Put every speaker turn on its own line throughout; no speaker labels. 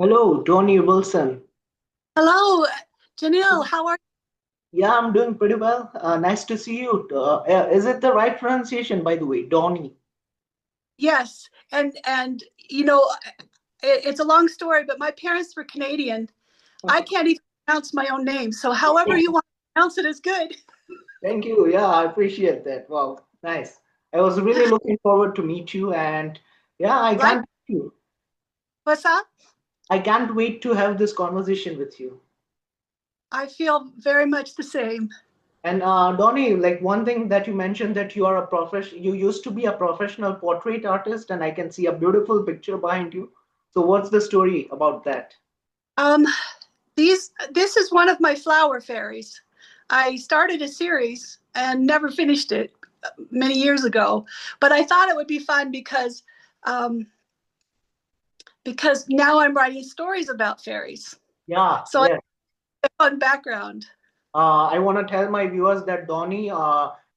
Hello, Dawnene Wilson.
Hello, Jenil. How are
Yeah, I'm doing pretty well. Nice to see you. Is it the right pronunciation, by the way, Donnie?
you? Yes, and it's a long story, but my parents were Canadian. I can't even pronounce my own name, so however you want to pronounce it is good.
Thank you. Yeah, I appreciate that. Wow, nice. I was really looking forward to meet you, and yeah,
Like, what's up?
I can't wait to have this conversation with you.
I feel very much the same.
And Donnie, like one thing that you mentioned that you are a you used to be a professional portrait artist, and I can see a beautiful picture behind you. So what's the story about that?
Um, this is one of my flower fairies. I started a series and never finished it many years ago, but I thought it would be fun um, because now I'm writing stories about fairies.
Yeah,
So it's
yeah.
a fun background.
I want to tell my viewers that Donnie,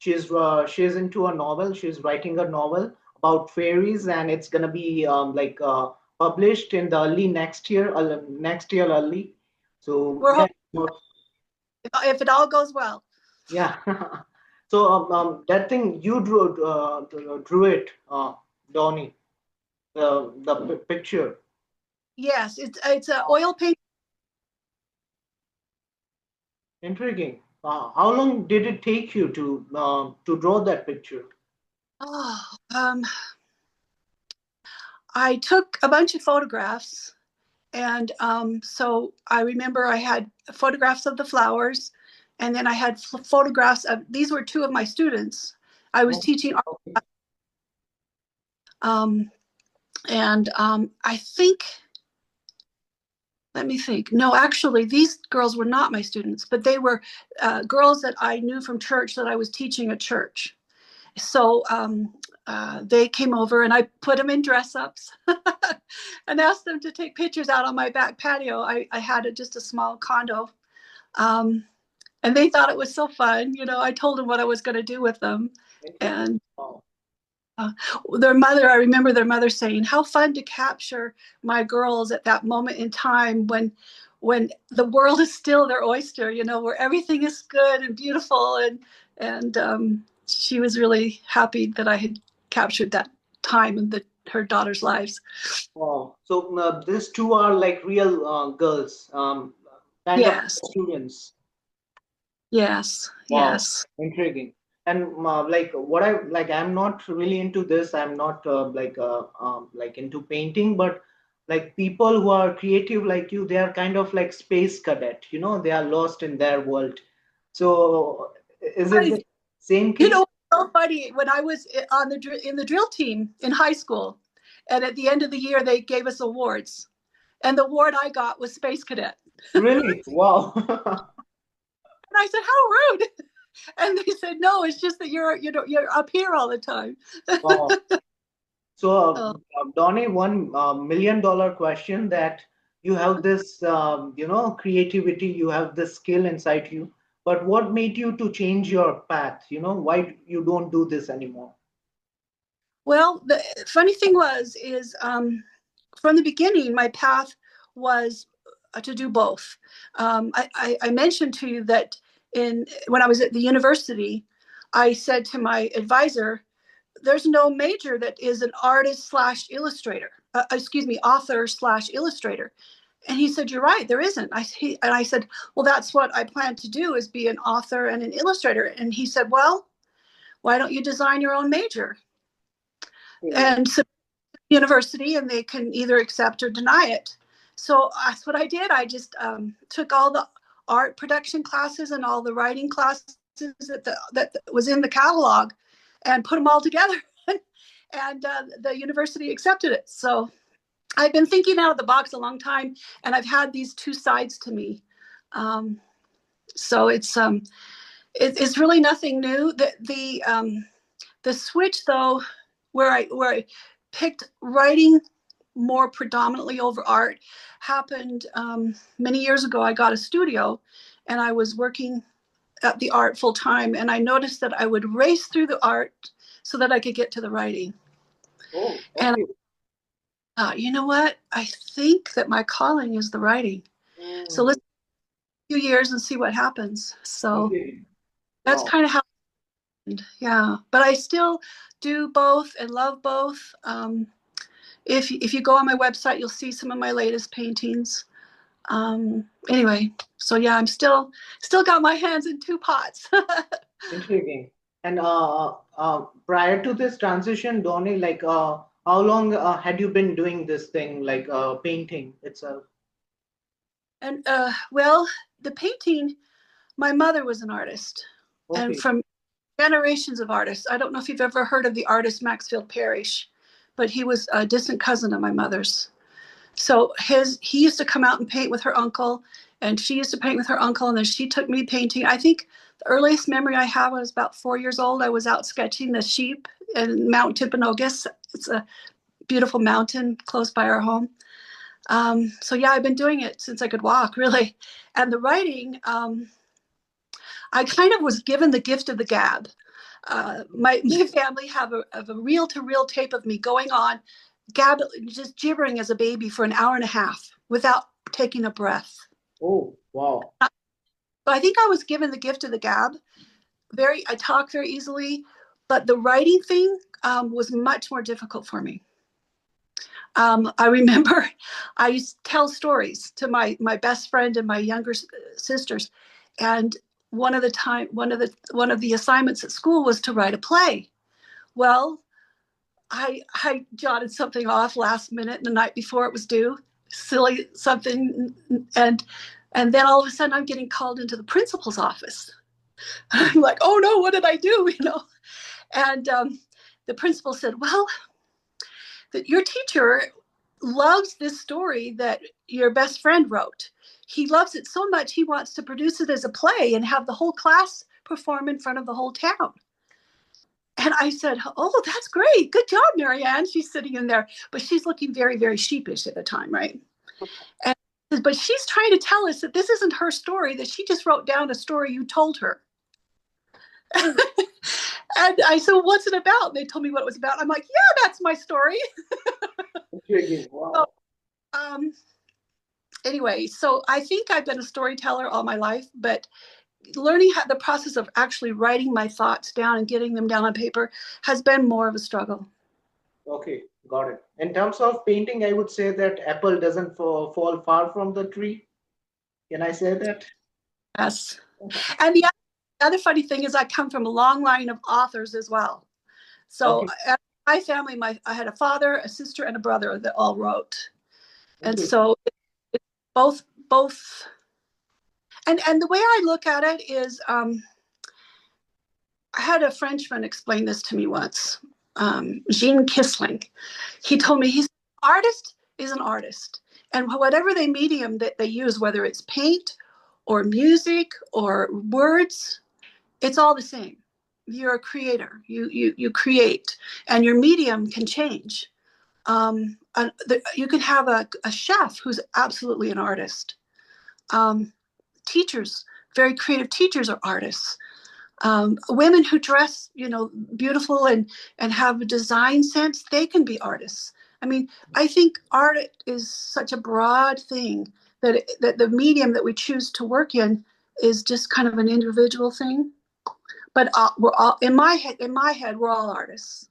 she's into a novel. She's writing a novel about fairies, and it's gonna be published in the early next year early. So
We're
yeah,
hoping if it all goes well.
yeah. So that thing you drew it, Donnie, the picture.
Yes, it's a oil paint.
Intriguing. How long did it take you to draw that picture?
Oh, I took a bunch of photographs, and so I remember I had photographs of the flowers, and then I had photographs of these were two of my students. I was
Oh,
teaching,
okay.
um, and I think. Let me think. No, actually, these girls were not my students, but they were girls that I knew from church that I was teaching at church. So they came over and I put them in dress ups and asked them to take pictures out on my back patio. I had just a small condo. Um, and they thought it was so fun. You know, I told them what I was going to do with them.
Intriguing.
And
Wow.
uh, their mother, I remember their mother saying, "How fun to capture my girls at that moment in time when the world is still their oyster, you know, where everything is good and beautiful." And she was really happy that I had captured that time in her daughter's lives.
Wow. So these two are like real girls, kind of
Yes,
students.
yes,
Wow,
yes.
intriguing. And like what I like, I'm not really into this. I'm not like into painting, but like people who are creative like you, they are kind of like space cadet. You know, they are lost in their world. So is it the same
You
case?
know, so funny when I was in the drill team in high school, and at the end of the year they gave us awards, and the award I got was Space Cadet.
Really? Wow.
And I said, "How rude!" And they said, "No, it's just that you're up here all the time."
Wow. So,
Oh,
Donnie, $1 million question that you have this, creativity, you have this skill inside you, but what made you to change your path? You know, why you don't do this anymore?
well, the funny thing is from the beginning, my path was to do both. I mentioned to you that when I was at the university, I said to my advisor, "There's no major that is an artist slash illustrator. Excuse me, author slash illustrator." And he said, "You're right, there isn't." And I said, "Well, that's what I plan to do is be an author and an illustrator." And he said, "Well, why don't you design your own major?"
Hmm.
And so university and they can either accept or deny it. So that's what I did. I just took all the art production classes and all the writing classes that was in the catalog and put them all together. And the university accepted it. So I've been thinking out of the box a long time, and I've had these two sides to me. Um, so it's really nothing new. The switch though, where I picked writing more predominantly over art happened many years ago. I got a studio and I was working at the art full time, and I noticed that I would race through the art so that I could get to the writing.
Oh,
And
okay.
You know what? I think that my calling is the writing. So
Mm,
let's do a few years and see what happens. So
okay.
that's
Wow.
kind of how it happened. Yeah. But I still do both and love both. If you go on my website, you'll see some of my latest paintings. Anyway, so yeah, I'm still got my hands in two pots.
Intriguing. And prior to this transition, Donnie, like how long had you been doing this thing, like painting itself?
And well, the painting, my mother was an artist, and
Okay.
from generations of artists. I don't know if you've ever heard of the artist Maxfield Parrish, but he was a distant cousin of my mother's. So he used to come out and paint with her uncle, and she used to paint with her uncle, and then she took me painting. I think the earliest memory I have was about 4 years old. I was out sketching the sheep in Mount Timpanogos. It's a beautiful mountain close by our home. So yeah, I've been doing it since I could walk, really. And the writing, I kind of was given the gift of the gab. My family have a reel-to-reel tape of me going on, just gibbering as a baby for an hour and a half without taking a breath.
Oh, wow.
So I think I was given the gift of the gab. I talk very easily, but the writing thing was much more difficult for me. I remember I used to tell stories to my best friend and my younger sisters, and one of the assignments at school was to write a play. Well, I jotted something off last minute the night before it was due, silly something, and then all of a sudden I'm getting called into the principal's office. I'm like, oh no, what did I do? And the principal said, well, that your teacher loves this story that your best friend wrote. He loves it so much he wants to produce it as a play and have the whole class perform in front of the whole town. And I said, oh, that's great. Good job, Marianne. She's sitting in there, but she's looking very, very sheepish at the time, right? And, but she's trying to tell us that this isn't her story, that she just wrote down a story you told her. And I said, well, what's it about? And they told me what it was about. I'm like, yeah, that's my story.
Intriguing.
So,
Wow.
anyway, so I think I've been a storyteller all my life, but learning how the process of actually writing my thoughts down and getting them down on paper has been more of a struggle.
Okay, got it. In terms of painting, I would say that apple doesn't fall far from the tree. Can I say that?
Yes. And the other funny thing is I come from a long line of authors as well. So
Okay,
my family, I had a father, a sister, and a brother that all wrote. And
interesting.
so it's both. And the way I look at it is I had a Frenchman explain this to me once, Jean Kissling. He told me, he's an artist is an artist. And whatever they medium that they use, whether it's paint or music or words, it's all the same. You're a creator. You create, and your medium can change. You can have a chef who's absolutely an artist. Teachers, very creative teachers, are artists. Women who dress, beautiful and have a design sense, they can be artists. I mean, I think art is such a broad thing that the medium that we choose to work in is just kind of an individual thing. But we're all in my head. In my head, we're all artists.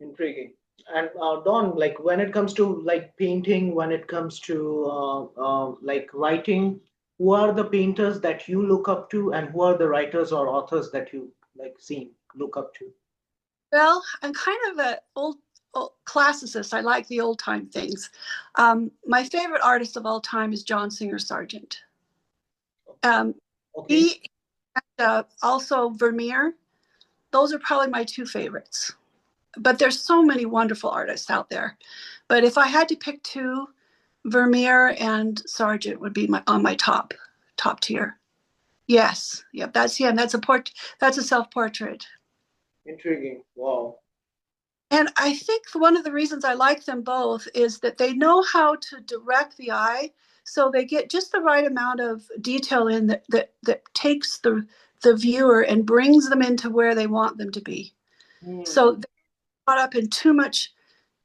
Intriguing. And Don, like when it comes to like painting, when it comes to like writing, who are the painters that you look up to, and who are the writers or authors that you like look up to?
Well, I'm kind of an old classicist. I like the old time things. My favorite artist of all time is John Singer Sargent. Um,
Okay,
he also Vermeer. Those are probably my two favorites. But there's so many wonderful artists out there. But if I had to pick two, Vermeer and Sargent would be on my top tier. Yes, yep, that's him. That's a self-portrait.
intriguing. Wow.
And I think one of the reasons I like them both is that they know how to direct the eye, so they get just the right amount of detail in that takes the viewer and brings them into where they want them to be.
Hmm.
So they're caught up in too much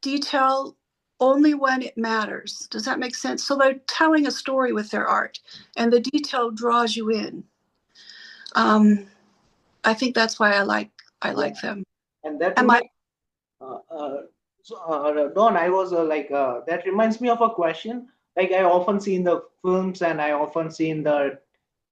detail only when it matters. Does that make sense? So they're telling a story with their art, and the detail draws you in. I think that's why I like them.
And that
And my
reminds Dawn, I was that reminds me of a question. Like I often see in the films and I often see in the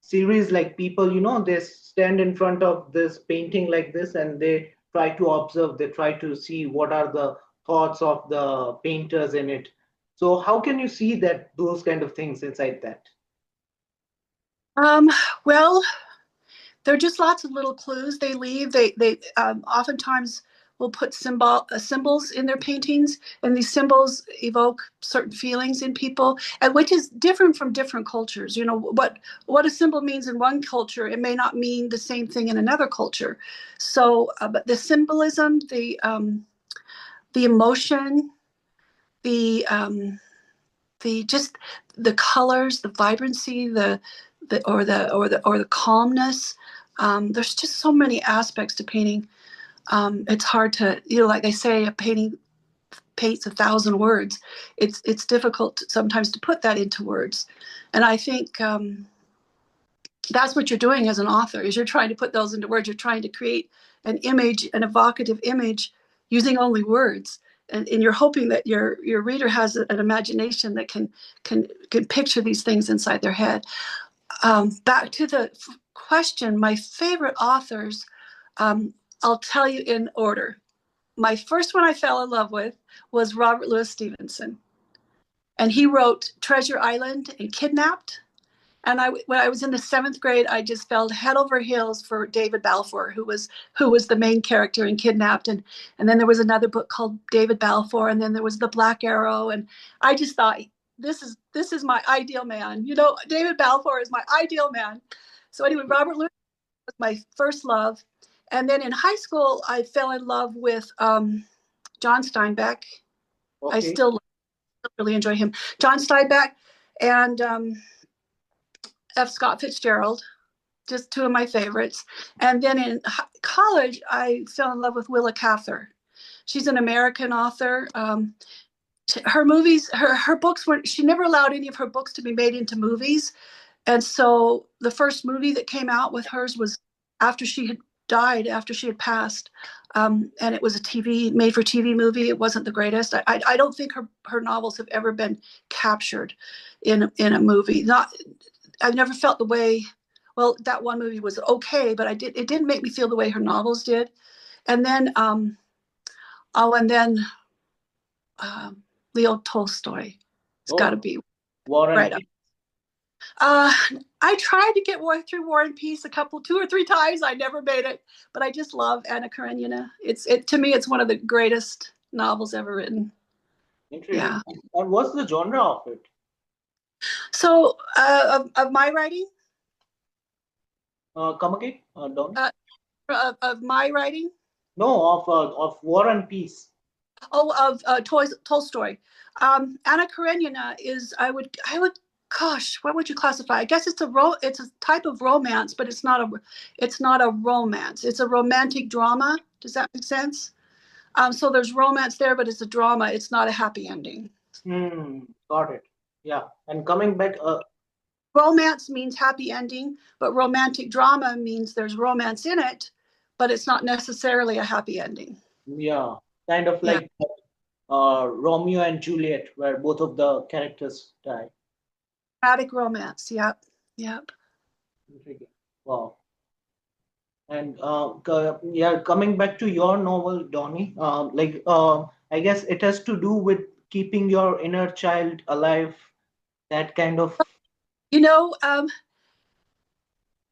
series, like people, they stand in front of this painting like this and they try to observe, they try to see what are the thoughts of the painters in it. So how can you see that those kind of things inside that?
um, well, they're just lots of little clues they leave. They oftentimes will put symbols in their paintings, and these symbols evoke certain feelings in people, and which is different from different cultures. What a symbol means in one culture, it may not mean the same thing in another culture. So, but the symbolism, the emotion, the just the colors, the vibrancy, the calmness. There's just so many aspects to painting. It's hard to, like they say, a painting paints 1,000 words. It's difficult sometimes to put that into words, and I think that's what you're doing as an author. Is you're trying to put those into words. You're trying to create an image, an evocative image, using only words. And you're hoping that your reader has an imagination that can picture these things inside their head. Back to the question, my favorite authors, I'll tell you in order. My first one I fell in love with was Robert Louis Stevenson, and he wrote Treasure Island and Kidnapped. And when I was in the 7th grade, I just fell head over heels for David Balfour, who was the main character in Kidnapped. And then there was another book called David Balfour, and then there was The Black Arrow. And I just thought, this is my ideal man. David Balfour is my ideal man. So anyway, Robert Louis was my first love. And then in high school, I fell in love with John Steinbeck.
Okay.
I still really enjoy him. John Steinbeck and F. Scott Fitzgerald, just two of my favorites. And then in college, I fell in love with Willa Cather. She's an American author. Her movies, her books weren't, she never allowed any of her books to be made into movies. And so the first movie that came out with hers was after she had died, after she had passed. And it was a made for TV movie. It wasn't the greatest. I don't think her novels have ever been captured in a movie. I've never felt the way, well, that one movie was okay, but it didn't make me feel the way her novels did. And then, Leo Tolstoy. It's got to be
War and
right up. I tried to get through War and Peace 2 or 3 times. I never made it, but I just love Anna Karenina. To me, it's one of the greatest novels ever written.
Interesting. Yeah. And what's the genre of it?
So, of my writing?
Come again, Dawn?
Of my writing?
No, of War and Peace.
Oh, of Tolstoy. Anna Karenina is, I would, gosh, what would you classify? I guess it's a type of romance, but it's not a romance. It's a romantic drama. Does that make sense? So there's romance there, but it's a drama. It's not a happy ending.
Got it. Yeah. And coming back,
romance means happy ending, but romantic drama means there's romance in it, but it's not necessarily a happy ending.
Yeah, kind of like Romeo and Juliet, where both of the characters die.
Dramatic romance. Yep.
Wow. And coming back to your novel, Dawnene, I guess it has to do with keeping your inner child alive. That kind of.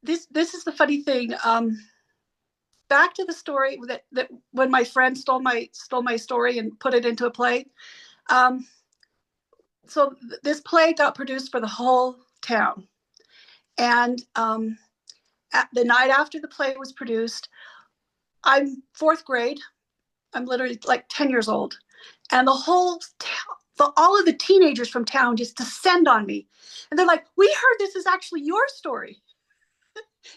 This is the funny thing. Back to the story that when my friend stole my story and put it into a play. So this play got produced for the whole town, and at the night after the play was produced, I'm 4th grade. I'm literally like 10 years old, and the whole town, all of the teenagers from town just descend on me, and they're like, "We heard this is actually your story.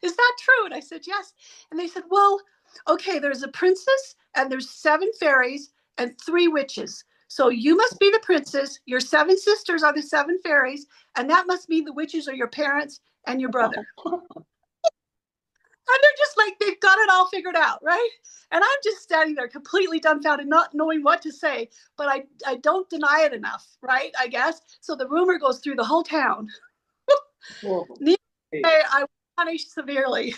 Is that true?" And I said, "Yes." And they said, "Well, okay, there's a princess and there's 7 fairies and 3 witches. So you must be the princess. Your 7 sisters are the 7 fairies, and that must mean the witches are your parents and your brother. And they're just like, they've got it all figured out, right? And I'm just standing there completely dumbfounded, not knowing what to say, but I don't deny it enough, right? I guess. So the rumor goes through the whole town. Needless to say, I was punished severely.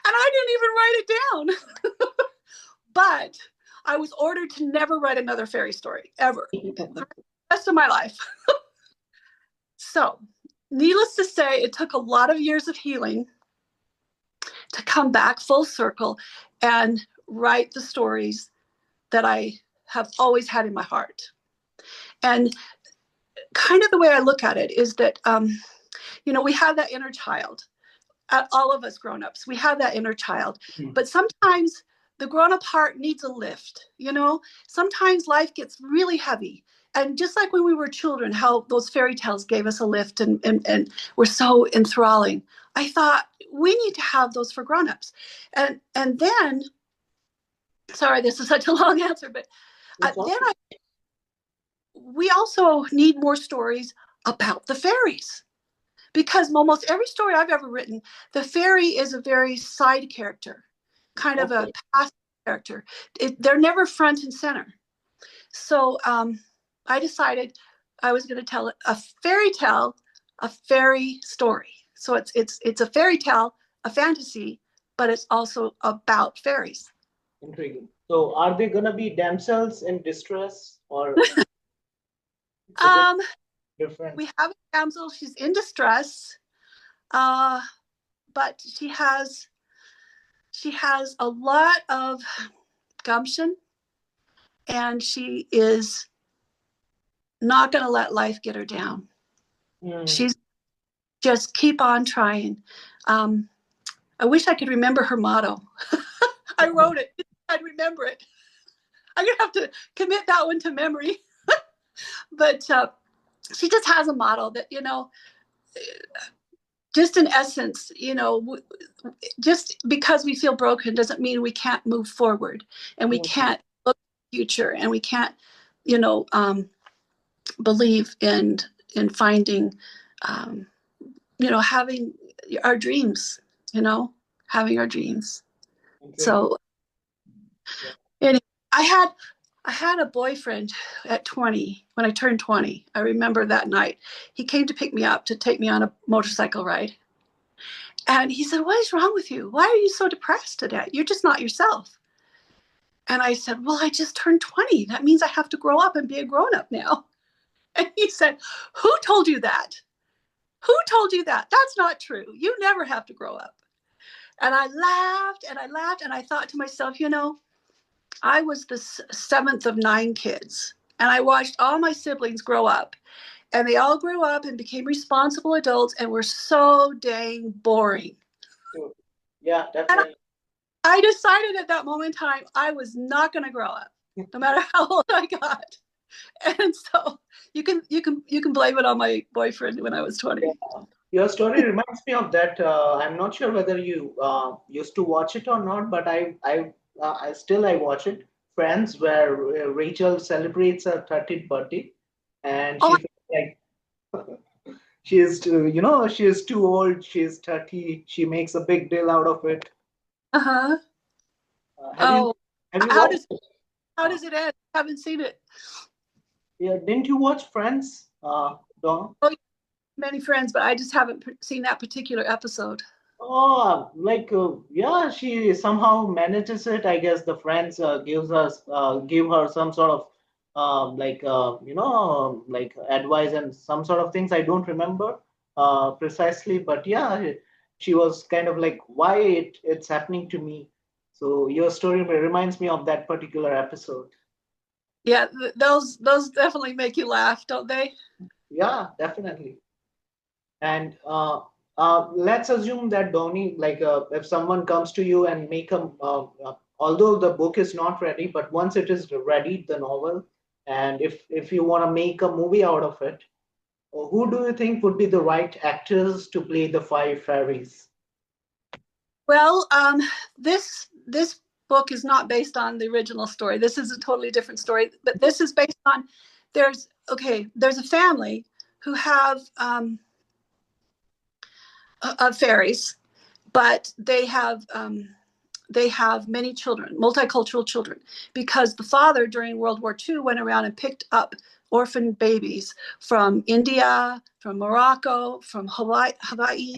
And I didn't even write it down. But I was ordered to never write another fairy story, ever. The rest of my life. So, needless to say, it took a lot of years of healing to come back full circle and write the stories that I have always had in my heart. And kind of the way I look at it is that, we have that inner child. All of us grown-ups, we have that inner child. But sometimes the grown-up heart needs a lift, Sometimes life gets really heavy. And just like when we were children, how those fairy tales gave us a lift and were so enthralling. I thought we need to have those for grown-ups. And then, sorry, this is such a long answer, but we also need more stories about the fairies. Because almost every story I've ever written, the fairy is a very side character, kind of a past character. They're never front and center. So I decided I was going to tell a fairy tale, a fairy story. So it's a fairy tale, a fantasy, but it's also about fairies.
Intriguing. So are they going to be damsels in distress or? Different.
We have a damsel. She's in distress, but she has a lot of gumption, and she is not going to let life get her down. She's just keep on trying. I wish I could remember her motto. I wrote it. I'd remember it. I'm going to have to commit that one to memory. But she just has a motto that, just in essence, just because we feel broken doesn't mean we can't move forward, and we can't look at the future, and we can't, believe in finding, having our dreams, having our dreams. So anyway, I had a boyfriend at 20, when I turned 20. I remember that night. He came to pick me up to take me on a motorcycle ride. And he said, "What is wrong with you? Why are you so depressed today? You're just not yourself." And I said, "Well, I just turned 20. That means I have to grow up and be a grown-up now." And he said, "Who told you that? Who told you that? That's not true. You never have to grow up." And I laughed and I laughed, and I thought to myself, I was the 7th of 9 kids, and I watched all my siblings grow up, and they all grew up and became responsible adults and were so dang boring.
Yeah, definitely.
I decided at that moment in time, I was not going to grow up, no matter how old I got. And so you can blame it on my boyfriend when I was 20.
Yeah. Your story reminds me of that. I'm not sure whether you used to watch it or not, but I watch it. Friends, where Rachel celebrates her 30th birthday, and she feels like she is too old. She's 30. She makes a big deal out of it. Have you watched it?
How does it end? I haven't seen it.
Yeah, didn't you watch Friends, Dawn?
Oh, many Friends, but I just haven't seen that particular episode.
Oh, yeah, she somehow manages it. I guess the friends give her some sort of advice and some sort of things. I don't remember precisely, but yeah, she was kind of like, why it's happening to me. So your story reminds me of that particular episode.
Yeah, those definitely make you laugh, don't they?
Yeah, definitely. And let's assume that Dawnene, if someone comes to you and make although the book is not ready, but once it is ready, the novel, and if you want to make a movie out of it, who do you think would be the right actors to play the 5 fairies?
Well, this book is not based on the original story. This is a totally different story, but this is based on, there's a family who have fairies, but they have many children, multicultural children, because the father during World War II went around and picked up orphan babies from India, from Morocco, from Hawaii,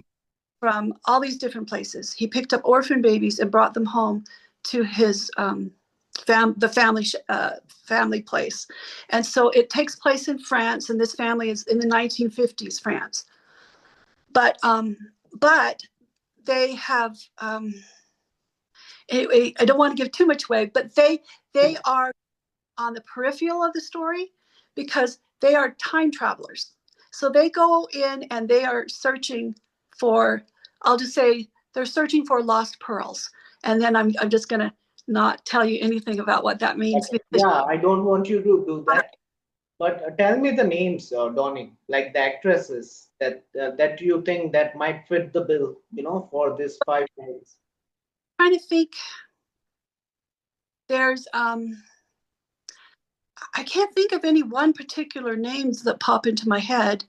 from all these different places. He picked up orphan babies and brought them home to his family place. And so it takes place in France, and this family is in the 1950s France. But they have anyway, I don't want to give too much away, but they are on the peripheral of the story because they are time travelers. So they go in and they are searching for, I'll just say they're searching for lost pearls. And then I'm just going to not tell you anything about what that means.
Yeah, I don't want you to do that. But tell me the names, Dawnene, like the actresses that you think that might fit the bill, for this 5 days.
Trying to think. There's I can't think of any one particular names that pop into my head.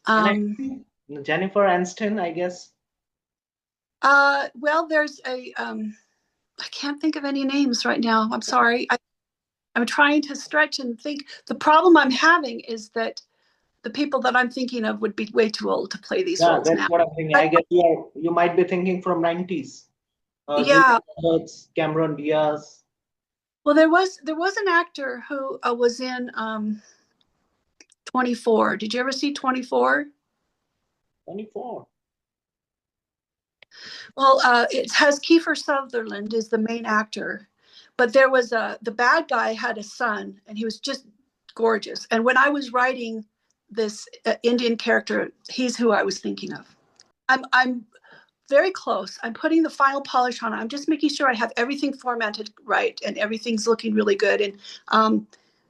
Jennifer Aniston, I guess.
Well, there's a I can't think of any names right now. I'm sorry. I'm trying to stretch and think. The problem I'm having is that the people that I'm thinking of would be way too old to play these roles
that's
now.
what I'm thinking. I guess you might be thinking from 90s.
Yeah.
Cameron Diaz.
Well, there was an actor who was in 24. Did you ever see 24?
24.
Well, it has Kiefer Sutherland is the main actor, but there was the bad guy had a son, and he was just gorgeous. And when I was writing this Indian character, he's who I was thinking of. I'm very close. I'm putting the final polish on it. I'm just making sure I have everything formatted right and everything's looking really good. And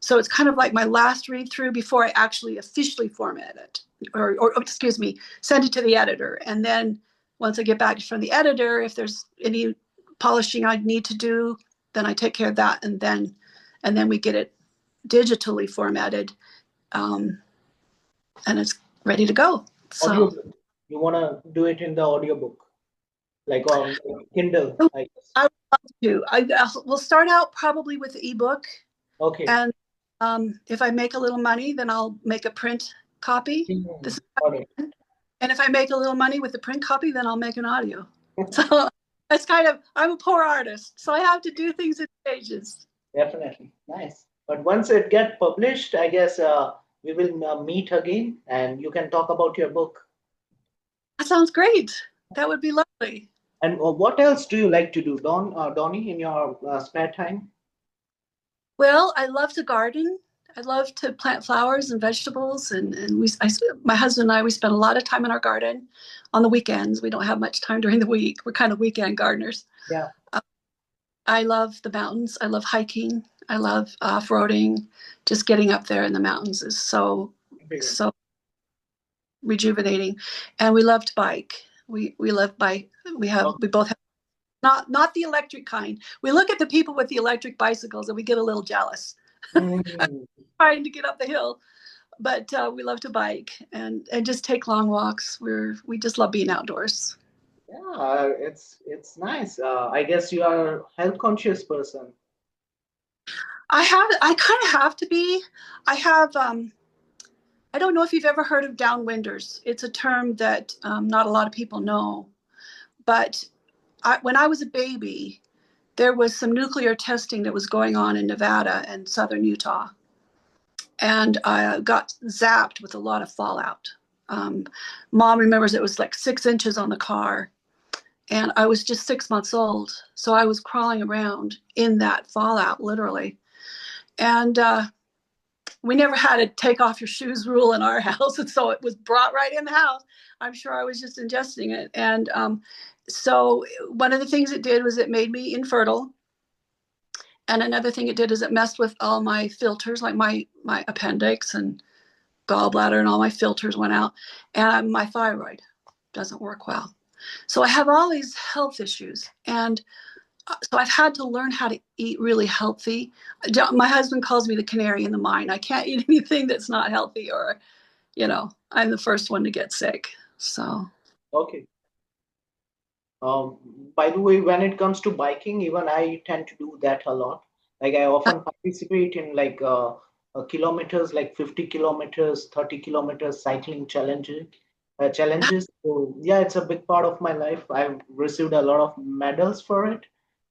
so it's kind of like my last read through before I actually officially format it, or excuse me, send it to the editor. And then once I get back from the editor, if there's any polishing I need to do, then I take care of that. And then we get it digitally formatted, and it's ready to go. So
Audiobook. You want to do it in the audiobook, like on Kindle, I guess.
I would love to. We'll start out probably with the ebook.
Okay.
And if I make a little money, then I'll make a print copy. And if I make a little money with the print copy, then I'll make an audio. So that's I'm a poor artist, so I have to do things in stages.
Definitely. Nice. But once it gets published, I guess we will meet again and you can talk about your book.
That sounds great. That would be lovely.
And what else do you like to do, Dawnene, in your spare time?
Well, I love to garden. I love to plant flowers and vegetables, and my husband and I, we spend a lot of time in our garden on the weekends. We don't have much time during the week. We're kind of weekend gardeners.
Yeah.
I love the mountains. I love hiking. I love off-roading. Just getting up there in the mountains is so rejuvenating. And we love to bike. We love bike. We both have not the electric kind. We look at the people with the electric bicycles and we get a little jealous. Trying to get up the hill, but we love to bike and just take long walks. We just love being outdoors.
Yeah, it's nice. I guess you are a health conscious person.
I kind of have to be. I have. I don't know if you've ever heard of downwinders. It's a term that not a lot of people know, but when I was a baby, there was some nuclear testing that was going on in Nevada and southern Utah. And I got zapped with a lot of fallout. Mom remembers it was like 6 inches on the car. And I was just 6 months old. So I was crawling around in that fallout, literally. And we never had a take off your shoes rule in our house. And so it was brought right in the house. I'm sure I was just ingesting it. And so one of the things it did was it made me infertile. And another thing it did is it messed with all my filters, like my appendix and gallbladder, and all my filters went out. And my thyroid doesn't work well. So I have all these health issues. And So I've had to learn how to eat really healthy. My husband calls me the canary in the mine. I can't eat anything that's not healthy, or, I'm the first one to get sick. So.
Okay. Um, by the way, when it comes to biking, even I tend to do that a lot. Like I often participate in like kilometers, like 50 kilometers, 30 kilometers cycling challenges. So yeah, it's a big part of my life. I've received a lot of medals for it.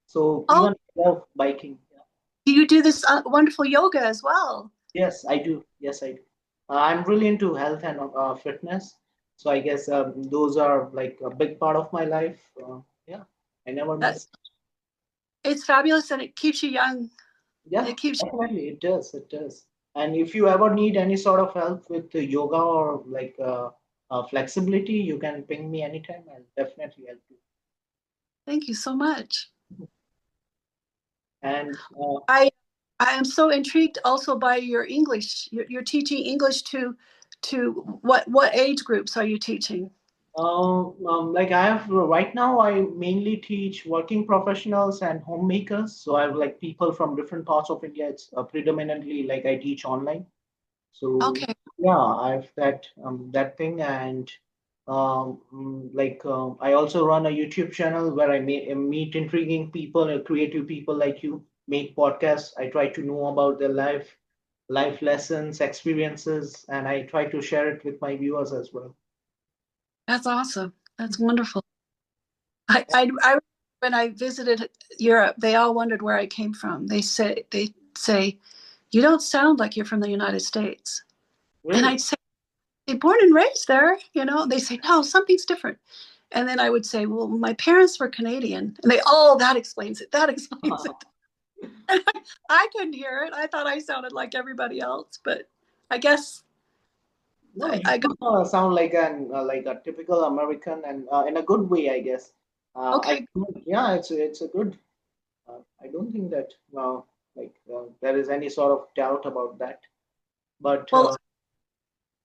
So
Oh,
even I love biking. Yeah.
do you do this wonderful yoga as well?
Yes, I do. Yes, I do. I'm really into health and fitness. So I guess those are like a big part of my life. Yeah, I never
That's
miss.
It's fabulous, and it keeps you young.
Yeah,
It keeps
definitely it does. It does. And if you ever need any sort of help with the yoga or like flexibility, you can ping me anytime. I'll definitely help you.
Thank you so much.
And
I I am so intrigued also by your English. You're teaching English to what age groups are you teaching?
like I have right now, I mainly teach working professionals and homemakers. So I have like people from different parts of India. It's predominantly like I teach online. So
Okay.
yeah, I've that thing, and I also run a YouTube channel where I meet intriguing people, creative people like you, make podcasts. I try to know about their life lessons, experiences, and I try to share it with my viewers as well.
That's awesome. That's wonderful. I when I visited Europe, they all wondered where I came from. They say, you don't sound like you're from the United States. And
Really?
I'd say, born and raised there, They say, no, something's different. And then I would say, well, my parents were Canadian. And that explains it. That explains it. I couldn't hear it. I thought I sounded like everybody else, but I guess
No, you
I got
don't sound like a typical American, and in a good way, I guess.
okay.
Yeah, it's a good. I don't think that there is any sort of doubt about that. But
Well,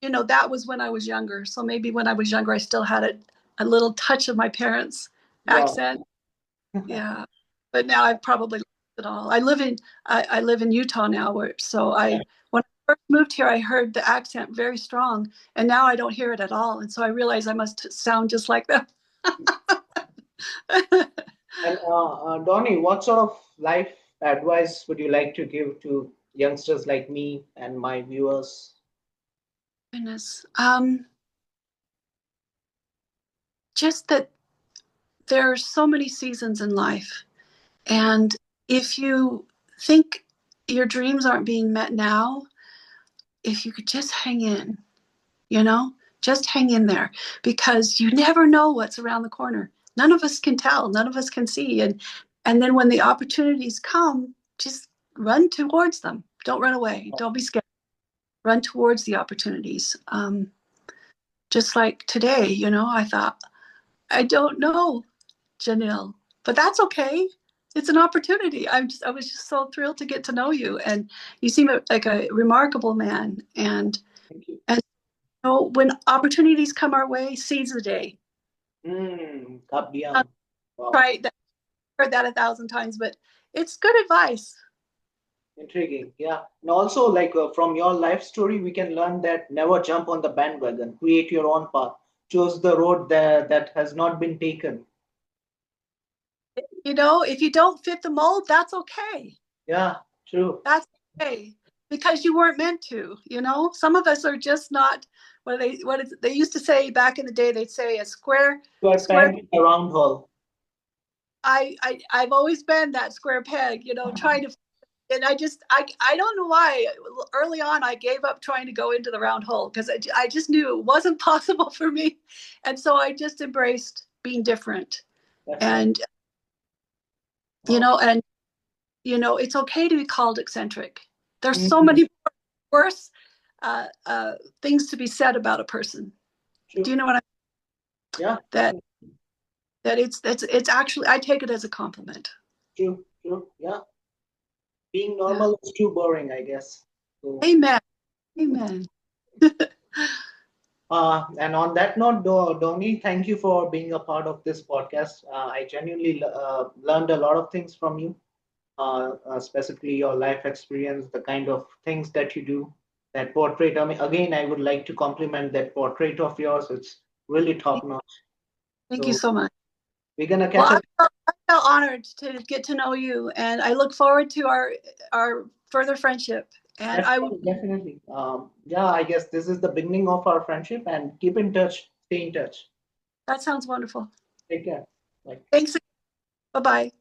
that was when I was younger. So maybe when I was younger, I still had a little touch of my parents'
yeah,
accent. Yeah. But now I've probably lost it all. I live in Utah now, so when I first moved here, I heard the accent very strong, and now I don't hear it at all. And so I realize I must sound just like them.
and Donnie, what sort of life advice would you like to give to youngsters like me and my viewers?
Goodness. Just that there are so many seasons in life. And if you think your dreams aren't being met now, if you could just hang in, you know, just hang in there, because you never know what's around the corner. None of us can tell, none of us can see. And then when the opportunities come, just run towards them. Don't run away. Don't be scared. Run towards the opportunities. Just like today, I thought, I don't know, Jenil, but that's okay. It's an opportunity. I was just so thrilled to get to know you, and you seem like a remarkable man.
Thank you.
And when opportunities come our way, seize the day.
Kabyam. Wow,
Try that. Heard that 1,000 times, but it's good advice.
intriguing. Yeah, and also like from your life story, we can learn that never jump on the bandwagon. Create your own path. Choose the road that has not been taken.
If you don't fit the mold, that's okay.
Yeah, true.
That's okay, because you weren't meant to. Some of us are just not. They used to say back in the day. They'd say a
Square
square.
peg in a round hole.
I've always been that square peg. Trying to. And I don't know why. Early on, I gave up trying to go into the round hole, because I just knew it wasn't possible for me, and so I just embraced being different.
Definitely.
And you
Wow.
know, and it's okay to be called eccentric. There's so
Mhm.
many worse things to be said about a person. Do
True.
you know what I
Yeah,
that
definitely.
that it's actually, I take it as a compliment.
True. True. Yeah. Being
Yeah.
normal is too boring, I guess. So,
Amen. Amen.
And on that note, Dhoni, thank you for being a part of this podcast. I genuinely learned a lot of things from you, specifically your life experience, the kind of things that you do, that portrait. I mean, again, I would like to compliment that portrait of yours. It's really top notch.
Thank you
So
so much.
we're gonna
Well,
catch up.
I felt honored to get to know you, and I look forward to our further friendship. And I will.
Definitely, definitely. Yeah, I guess this is the beginning of our friendship, and keep in touch. Stay in touch.
That sounds wonderful.
Take care. Bye.
Thanks. Bye bye.